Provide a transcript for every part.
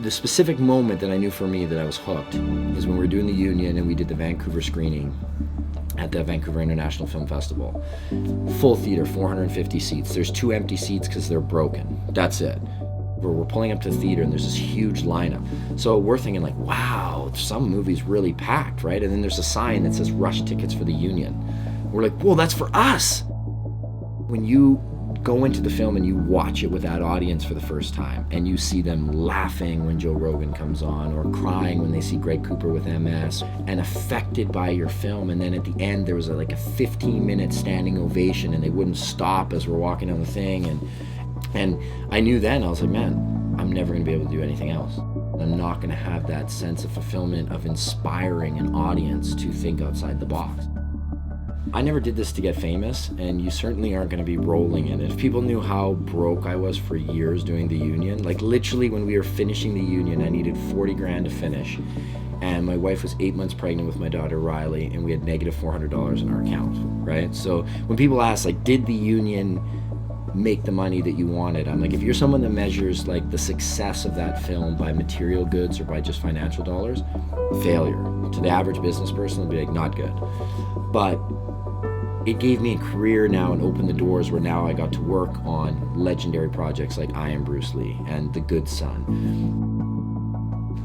The specific moment that I knew for me that I was hooked is when we were doing the Union and we did the Vancouver screening at the Vancouver International Film Festival. Full theater, 450 seats. There's 2 empty seats because they're broken. That's it. We're pulling up to the theater and there's this huge lineup. So we're thinking like, wow, some movies really packed, right? And then there's a sign that says rush tickets for the Union. We're like, whoa, that's for us. When you go into the film and you watch it with that audience for the first time and you see them laughing when Joe Rogan comes on or crying when they see Greg Cooper with MS and affected by your film, and then at the end there was like a 15-minute standing ovation and they wouldn't stop as we're walking down the thing, and I knew then, I was like, man, I'm never gonna be able to do anything else. I'm not gonna have that sense of fulfillment of inspiring an audience to think outside the box. I never did this to get famous, and you certainly aren't going to be rolling in it. If people knew how broke I was for years doing the Union, like literally when we were finishing the Union, I needed 40 grand to finish, and my wife was 8 months pregnant with my daughter Riley, and we had negative $400 in our account, right? So when people ask, like, did the Union make the money that you wanted? I'm like, if you're someone that measures like the success of that film by material goods or by just financial dollars, failure. To the average business person, it'll be like, not good. But it gave me a career now and opened the doors where now I got to work on legendary projects like I Am Bruce Lee and The Good Son.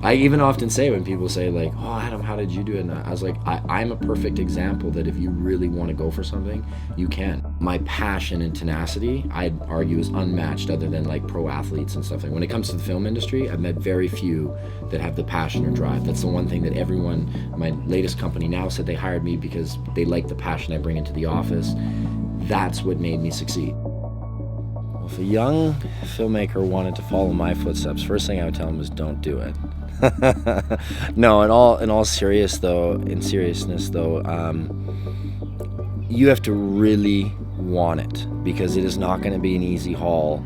I even often say when people say like, oh Adam, how did you do it? And I was like, I'm a perfect example that if you really want to go for something, you can. My passion and tenacity, I'd argue, is unmatched other than like pro athletes and stuff. Like when it comes to the film industry, I've met very few that have the passion or drive. That's the one thing that everyone, my latest company now said they hired me because they like the passion I bring into the office. That's what made me succeed. Well, if a young filmmaker wanted to follow my footsteps, first thing I would tell him is don't do it. No, in all seriousness though, you have to really want it, because it is not going to be an easy haul.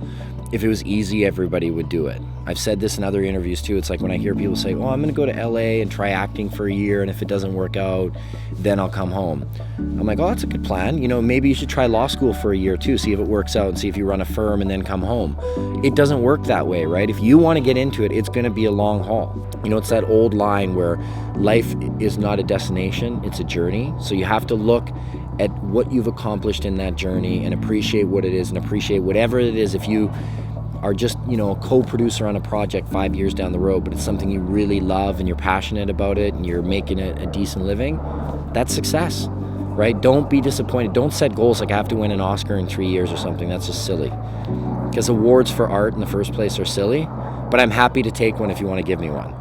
If it was easy, everybody would do it. I've said this in other interviews too. It's like when I hear people say, oh, I'm going to go to LA and try acting for a year, and if it doesn't work out, then I'll come home. I'm like, oh, that's a good plan. You know, maybe you should try law school for a year too, see if it works out and see if you run a firm and then come home. It doesn't work that way, right? If you want to get into it, it's going to be a long haul. You know, it's that old line where life is not a destination, it's a journey. So you have to look at what you've accomplished in that journey and appreciate what it is and appreciate whatever it is. If you are just, you know, a co-producer on a project 5 years down the road, but it's something you really love and you're passionate about it and you're making a decent living, that's success, right? Don't be disappointed. Don't set goals like I have to win an Oscar in 3 years or something. That's just silly. Because awards for art in the first place are silly, but I'm happy to take one if you want to give me one.